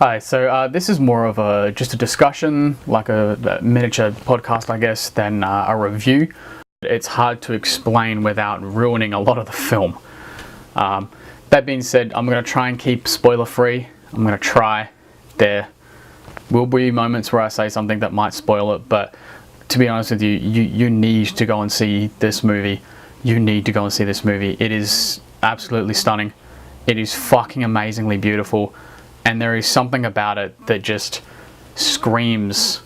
Hi, so this is more of just a discussion, like a miniature podcast, I guess, than a review. It's hard to explain without ruining a lot of the film. That being said, I'm going to try and keep spoiler free. I'm going to try. There will be moments where I say something that might spoil it, but to be honest with you, you need to go and see this movie. You need to go and see this movie. It is absolutely stunning. It is fucking amazingly beautiful. And there is something about it that just screams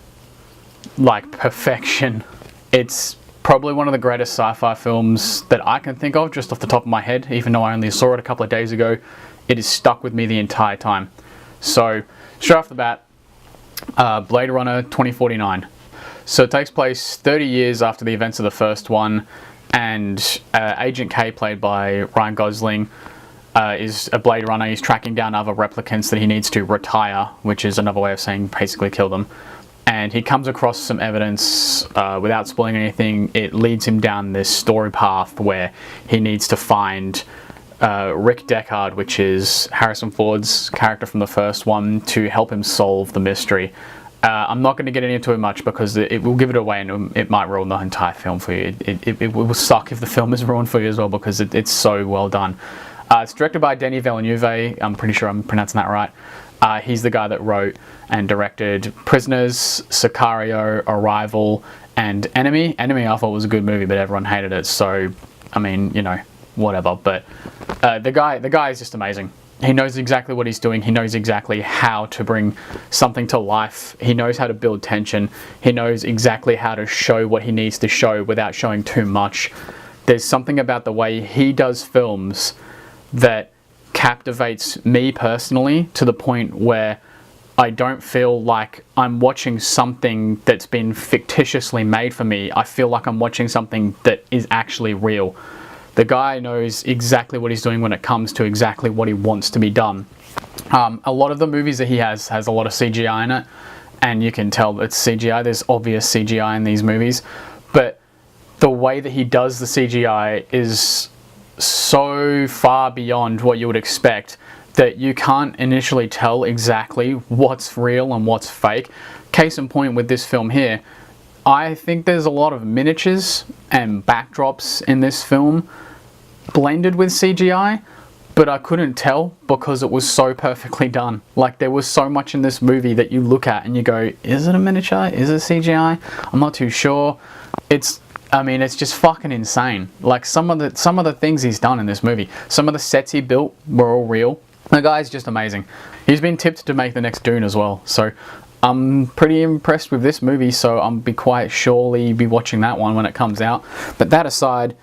like perfection. It's probably one of the greatest sci-fi films that I can think of just off the top of my head, even though I only saw it a couple of days ago. It has stuck with me the entire time. So, straight off the bat, Blade Runner 2049. So it takes place 30 years after the events of the first one, and Agent K, played by Ryan Gosling, is a Blade Runner. He's tracking down other replicants that he needs to retire, which is another way of saying basically kill them. And he comes across some evidence, without spoiling anything, it leads him down this story path where he needs to find Rick Deckard, which is Harrison Ford's character from the first one, to help him solve the mystery. I'm not going to get into it much because it will give it away and it might ruin the entire film for you. It will suck if the film is ruined for you as well, because it's so well done. It's directed by Denis Villeneuve. I'm pretty sure I'm pronouncing that right. He's the guy that wrote and directed Prisoners, Sicario, Arrival, and Enemy. Enemy I thought was a good movie, but everyone hated it, so I mean, you know, whatever. But the guy is just amazing. He knows exactly what he's doing. He knows exactly how to bring something to life. He knows how to build tension. He knows exactly how to show what he needs to show without showing too much. There's something about the way he does films that captivates me personally, to the point where I don't feel like I'm watching something that's been fictitiously made for me. I feel like I'm watching something that is actually real. The guy knows exactly what he's doing when it comes to exactly what he wants to be done. A lot of the movies that he has a lot of CGI in it, and you can tell it's CGI. There's obvious CGI in these movies, but the way that he does the CGI is so far beyond what you would expect that you can't initially tell exactly what's real and what's fake. Case in point with this film here, I think there's a lot of miniatures and backdrops in this film blended with CGI, but I couldn't tell because it was so perfectly done. Like, there was so much in this movie that you look at and you go, is it a miniature? Is it CGI? I'm not too sure. I mean, it's just fucking insane. Like, some of the things he's done in this movie, some of the sets he built were all real. The guy's just amazing. He's been tipped to make the next Dune as well, so I'm pretty impressed with this movie, so I'll be quite surely be watching that one when it comes out. But that aside,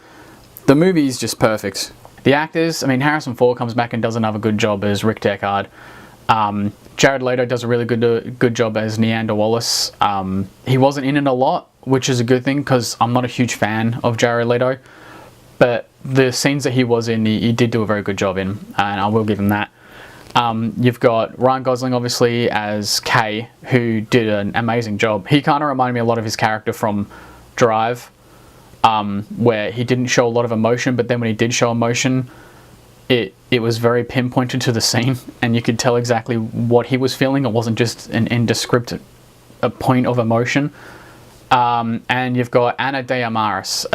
the movie is just perfect. The actors, I mean, Harrison Ford comes back and does another good job as Rick Deckard. Jared Leto does a really good job as Neander Wallace. He wasn't in it a lot, which is a good thing, because I'm not a huge fan of Jared Leto, but the scenes that he was in, he did do a very good job in, and I will give him that. You've got Ryan Gosling, obviously, as Kay, who did an amazing job. He kind of reminded me a lot of his character from Drive, where he didn't show a lot of emotion, but then when he did show emotion, it was very pinpointed to the scene, and you could tell exactly what he was feeling. It wasn't just an indescript point of emotion. And you've got Ana de Armas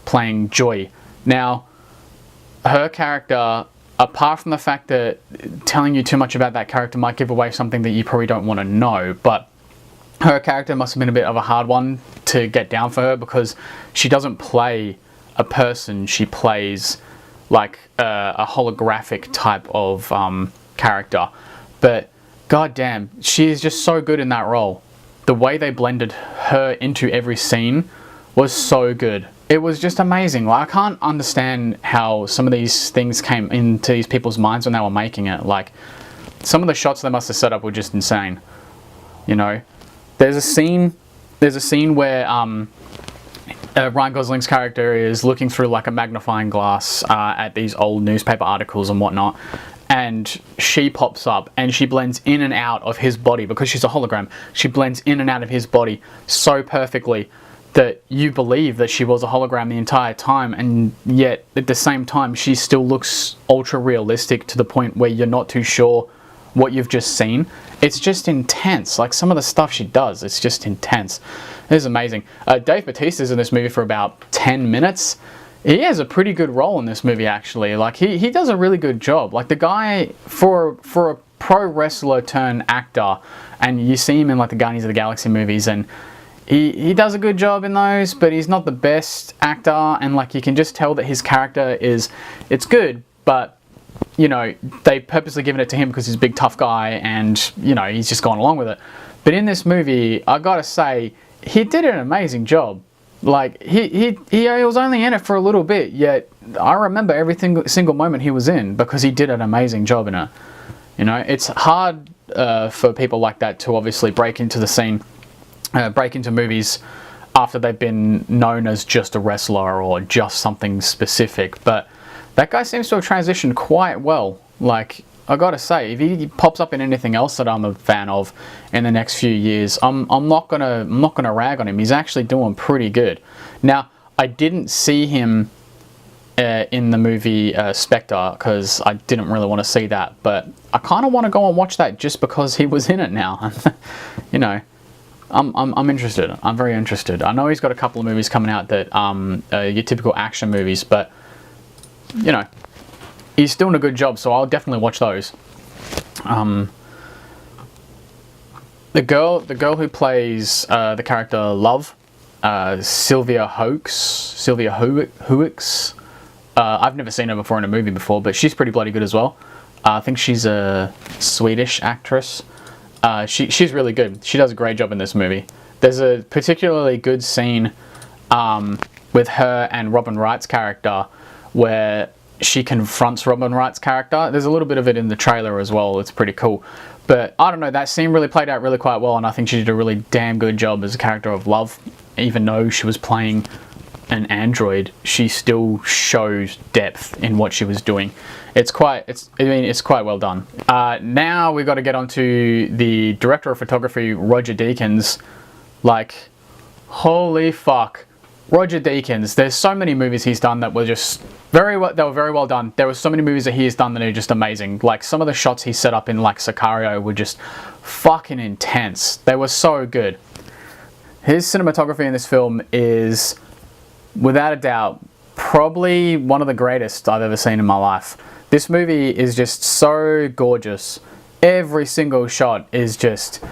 playing Joy. Now, her character, apart from the fact that telling you too much about that character might give away something that you probably don't want to know, but her character must have been a bit of a hard one to get down for her, because she doesn't play a person, she plays like a holographic type of character. But goddamn, she is just so good in that role. The way they blended her into every scene was so good. It was just amazing. Like, I can't understand how some of these things came into these people's minds when they were making it. Like, some of the shots they must have set up were just insane. You know, there's a scene where Ryan Gosling's character is looking through like a magnifying glass at these old newspaper articles and whatnot, and she pops up and she blends in and out of his body because she's a hologram. She blends in and out of his body so perfectly that you believe that she was a hologram the entire time, and yet at the same time she still looks ultra realistic to the point where you're not too sure what you've just seen. it's just intense. Like some of the stuff she does, it's just intense. It is amazing. Dave Bautista's in this movie for about 10 minutes. He has a pretty good role in this movie, actually. Like he does a really good job. Like the guy, for a pro wrestler turned actor, and you see him in like the Guardians of the Galaxy movies, and he does a good job in those, but he's not the best actor, and like you can just tell that his character it's good, but you know, they purposely given it to him because he's a big tough guy, and you know, he's just gone along with it. But in this movie, I gotta say, he did an amazing job. Like he was only in it for a little bit, yet I remember every single moment he was in because he did an amazing job in it. You know, it's hard for people like that to obviously break into the scene, break into movies after they've been known as just a wrestler or just something specific. But that guy seems to have transitioned quite well. Like, I gotta say, if he pops up in anything else that I'm a fan of in the next few years, I'm not gonna rag on him. He's actually doing pretty good. Now, I didn't see him in the movie Spectre because I didn't really want to see that, but I kind of want to go and watch that just because he was in it now. You know, I'm interested. I'm very interested. I know he's got a couple of movies coming out that your typical action movies, but you know, he's doing a good job, so I'll definitely watch those. The girl who plays the character Love, Sylvia Hoeks. I've never seen her before in a movie before, but she's pretty bloody good as well. I think she's a Swedish actress. She's really good. She does a great job in this movie. There's a particularly good scene with her and Robin Wright's character where she confronts Robin Wright's character. There's a little bit of it in the trailer as well. It's pretty cool. But I don't know, that scene really played out really quite well, and I think she did a really damn good job as a character of Love. Even though she was playing an android, she still shows depth in what she was doing. It's quite well done. Now we've got to get onto the director of photography, Roger Deakins. Like, holy fuck. Roger Deakins, there's so many movies he's done that were just very well done. There were so many movies that he has done that are just amazing. Like some of the shots he set up in like Sicario were just fucking intense. They were so good. His cinematography in this film is, without a doubt, probably one of the greatest I've ever seen in my life. This movie is just so gorgeous. Every single shot is just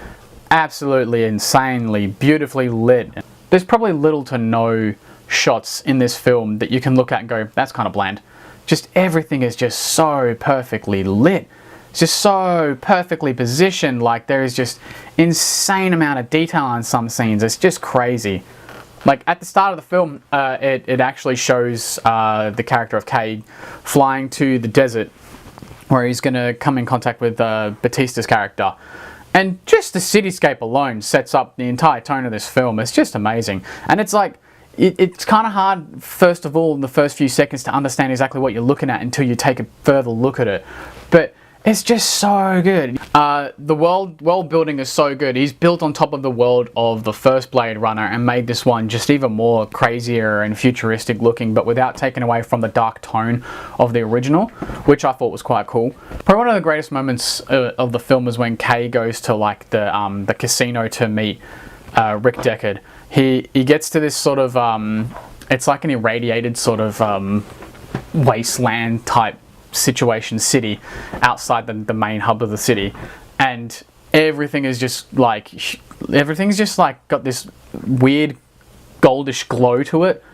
absolutely insanely beautifully lit. There's probably little to no shots in this film that you can look at and go, that's kind of bland. Just everything is just so perfectly lit. It's just so perfectly positioned. Like there is just insane amount of detail in some scenes. It's just crazy. Like at the start of the film, it actually shows the character of Cade flying to the desert where he's going to come in contact with Bautista's character. And just the cityscape alone sets up the entire tone of this film. It's just amazing. And it's like, it's kind of hard, first of all, in the first few seconds to understand exactly what you're looking at until you take a further look at it. But it's just so good. The world building is so good. He's built on top of the world of the first Blade Runner and made this one just even more crazier and futuristic looking, but without taking away from the dark tone of the original, which I thought was quite cool. Probably one of the greatest moments of the film is when Kay goes to like the casino to meet Rick Deckard. He gets to this sort of it's like an irradiated sort of wasteland type situation city outside the main hub of the city, and everything's just like got this weird goldish glow to it,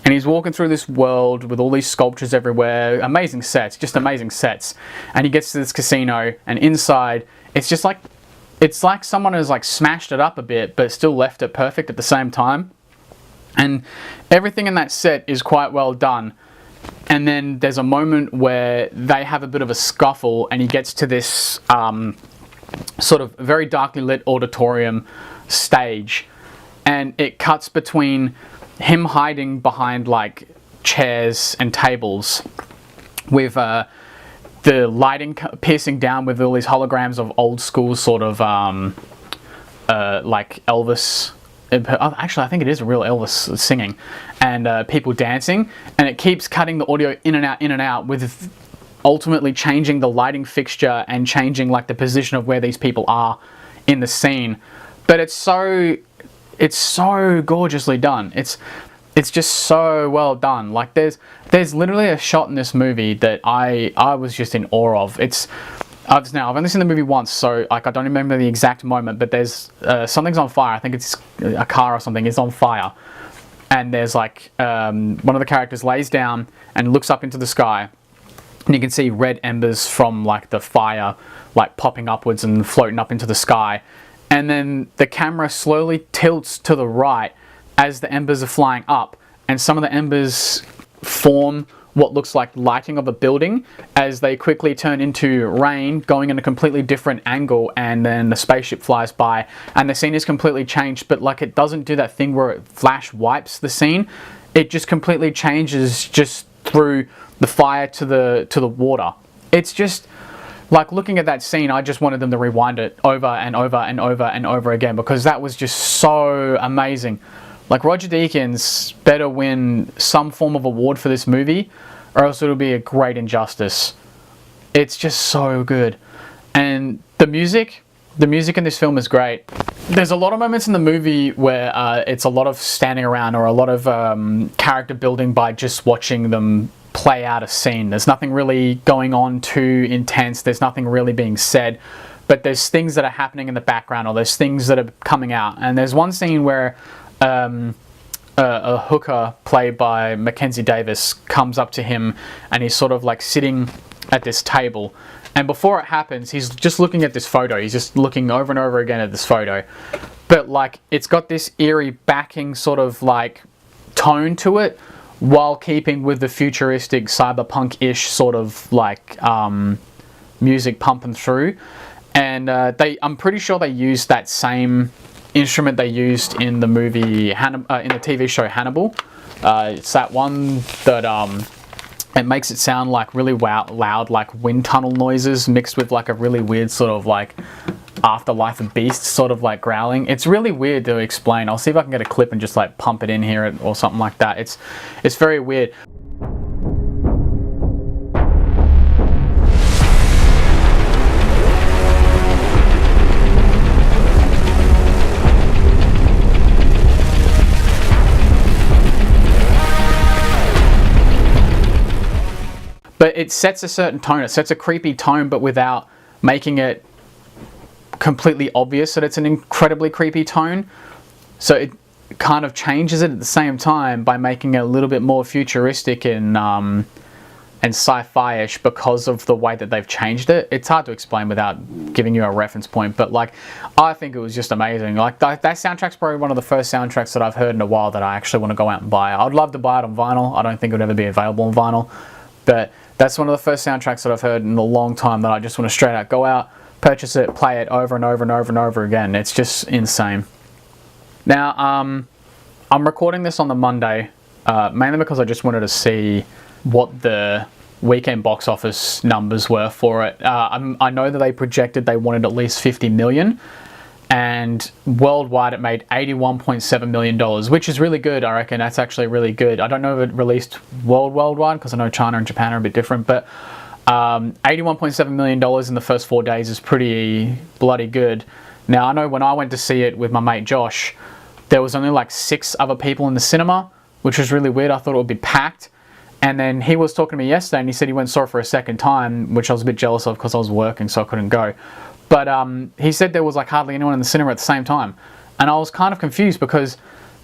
and he's walking through this world with all these sculptures everywhere, amazing sets, and he gets to this casino, and inside it's like someone has like smashed it up a bit but still left it perfect at the same time, and everything in that set is quite well done. And then there's a moment where they have a bit of a scuffle, and he gets to this sort of very darkly lit auditorium stage, and it cuts between him hiding behind like chairs and tables with the lighting piercing down with all these holograms of old school sort of like Elvis. Actually, I think it is a real Elvis singing, and people dancing, and it keeps cutting the audio in and out with ultimately changing the lighting fixture and changing like the position of where these people are in the scene. But it's so gorgeously done. It's just so well done. Like there's literally a shot in this movie that I was just in awe of. I've only seen the movie once, so like I don't remember the exact moment, but there's something's on fire. I think it's a car or something is on fire, and there's like one of the characters lays down and looks up into the sky, and you can see red embers from like the fire like popping upwards and floating up into the sky, and then the camera slowly tilts to the right as the embers are flying up, and some of the embers form what looks like lighting of a building as they quickly turn into rain going in a completely different angle, and then the spaceship flies by and the scene is completely changed. But like it doesn't do that thing where it flash wipes the scene, it just completely changes just through the fire to the water. It's just like looking at that scene, I just wanted them to rewind it over and over and over and over again, because that was just so amazing. Like Roger Deakins better win some form of award for this movie, or else it'll be a great injustice. It's just so good. And the music in this film is great. There's a lot of moments in the movie where it's a lot of standing around, or a lot of character building by just watching them play out a scene. There's nothing really going on too intense. There's nothing really being said. But there's things that are happening in the background, or there's things that are coming out. And there's one scene where a hooker played by Mackenzie Davis comes up to him, and he's sort of like sitting at this table, and before it happens he's just looking at this photo. He's just looking over and over again at this photo, but like it's got this eerie backing sort of like tone to it, while keeping with the futuristic cyberpunk-ish sort of like music pumping through. And I'm pretty sure they used that same instrument they used in the movie in the TV show Hannibal. It's that one that it makes it sound like really loud, like wind tunnel noises mixed with like a really weird sort of like Afterlife of Beasts sort of like growling. It's really weird to explain. I'll see if I can get a clip and just like pump it in here or something like that. It's very weird. But it sets a certain tone. It sets a creepy tone, but without making it completely obvious that it's an incredibly creepy tone. So it kind of changes it at the same time by making it a little bit more futuristic and sci-fi-ish because of the way that they've changed it. It's hard to explain without giving you a reference point, but like I think it was just amazing. Like that soundtrack's probably one of the first soundtracks that I've heard in a while that I actually want to go out and buy. I'd love to buy it on vinyl. I don't think it would ever be available on vinyl, but that's one of the first soundtracks that I've heard in a long time that I just want to straight out go out, purchase it, play it over and over and over and over again. It's just insane. Now, I'm recording this on the Monday, mainly because I just wanted to see what the weekend box office numbers were for it. I know that they projected they wanted at least 50 million, and worldwide it made $81.7 million, which is really good. I reckon that's actually really good. I don't know if it released worldwide, because I know China and Japan are a bit different, but $81.7 million in the first 4 days is pretty bloody good. Now, I know when I went to see it with my mate Josh, there was only like 6 other people in the cinema, which was really weird. I thought it would be packed. And then he was talking to me yesterday, and he said he went and saw it for a second time, which I was a bit jealous of because I was working, so I couldn't go. But he said there was like hardly anyone in the cinema at the same time. And I was kind of confused because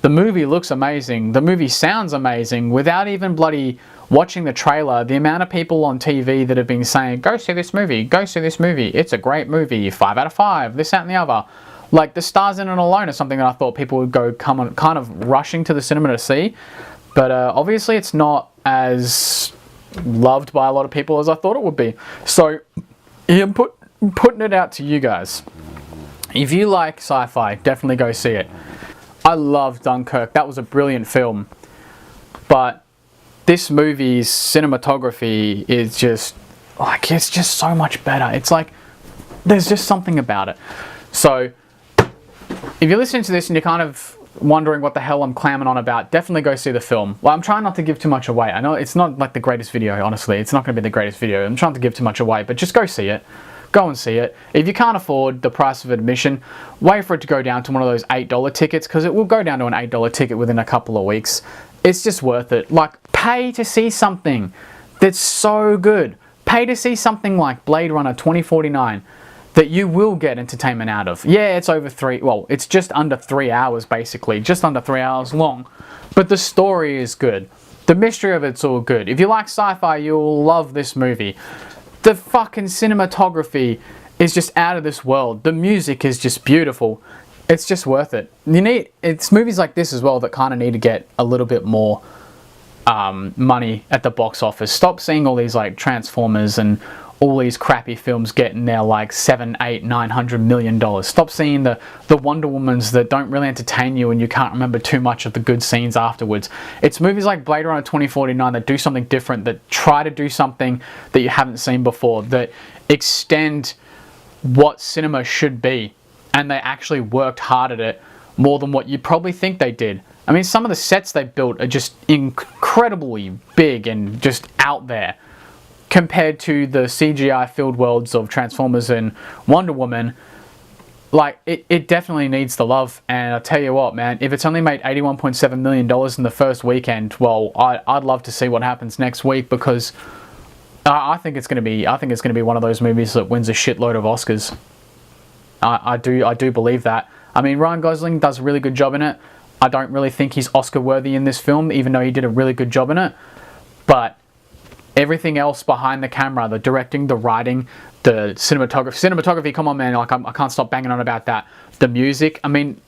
the movie looks amazing. The movie sounds amazing. Without even bloody watching the trailer, the amount of people on TV that have been saying, go see this movie, go see this movie. It's a great movie, 5 out of 5, this, that, and the other. Like the stars in it alone is something that I thought people would go kind of rushing to the cinema to see. But obviously it's not as loved by a lot of people as I thought it would be. So I'm putting it out to you guys. If you like sci-fi, definitely go see it. I love Dunkirk. That was a brilliant film. But this movie's cinematography is just like, it's just so much better. It's like there's just something about it. So if you're listening to this and you're kind of wondering what the hell I'm clamming on about, definitely go see the film. Well, I'm trying not to give too much away. I know it's not like the greatest video, honestly. It's not going to be the greatest video. I'm trying to give too much away, but just go see it. Go and see it. If you can't afford the price of admission, wait for it to go down to one of those $8 tickets, because it will go down to an $8 ticket within a couple of weeks. It's just worth it. Like, pay to see something that's so good. Pay to see something like Blade Runner 2049 that you will get entertainment out of. Yeah, it's it's just under 3 hours, basically. Just under 3 hours long. But the story is good. The mystery of it's all good. If you like sci-fi, you'll love this movie. The fucking cinematography is just out of this world. The music is just beautiful. It's just worth it. It's movies like this as well that kind of need to get a little bit more money at the box office. Stop seeing all these like Transformers and all these crappy films getting their like $700, $800, $900 million. Stop seeing the Wonder Womans that don't really entertain you and you can't remember too much of the good scenes afterwards. It's movies like Blade Runner 2049 that do something different, that try to do something that you haven't seen before, that extend what cinema should be, and they actually worked hard at it more than what you probably think they did. I mean, some of the sets they built are just incredibly big and just out there compared to the CGI filled worlds of Transformers and Wonder Woman. Like, it definitely needs the love, and I'll tell you what, man, if it's only made $81.7 million in the first weekend, well, I'd love to see what happens next week, because I think it's going to be one of those movies that wins a shitload of Oscars. I do believe that. I mean, Ryan Gosling does a really good job in it. I don't really think he's Oscar worthy in this film, even though he did a really good job in it. But everything else behind the camera, the directing, the writing, the cinematography, come on, man, like I can't stop banging on about that. The music, I mean,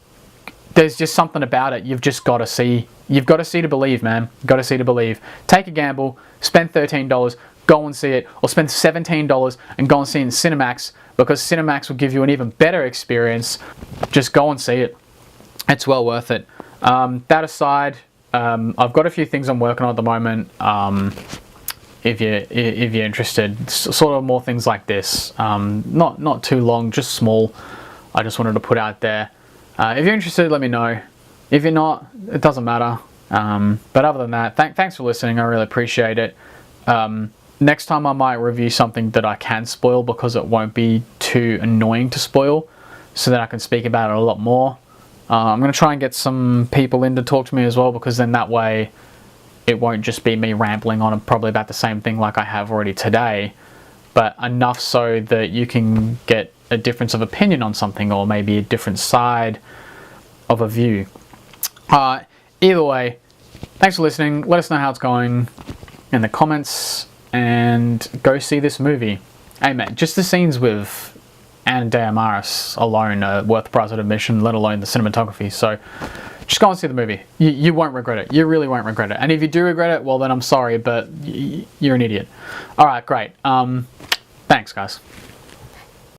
there's just something about it you've just got to see. You've got to see to believe, man. Got to see to believe. Take a gamble, spend $13, go and see it, or spend $17 and go and see it in Cinemax, because Cinemax will give you an even better experience. Just go and see it. It's well worth it. That aside, I've got a few things I'm working on at the moment. If you're interested, sort of more things like this. Not too long, just small. I just wanted to put out there. If you're interested, let me know. If you're not, it doesn't matter. But other than that, thanks for listening. I really appreciate it. Next time I might review something that I can spoil, because it won't be too annoying to spoil, so that I can speak about it a lot more. I'm going to try and get some people in to talk to me as well, because then that way it won't just be me rambling on probably about the same thing like I have already today, but enough so that you can get a difference of opinion on something, or maybe a different side of a view. Either way, thanks for listening. Let us know how it's going in the comments, and go see this movie. Hey man, just the scenes with Ana de Armas alone are worth the price of admission, let alone the cinematography. So just go and see the movie. You won't regret it. You really won't regret it. And if you do regret it, well then I'm sorry, but you're an idiot. Alright, great. Thanks guys.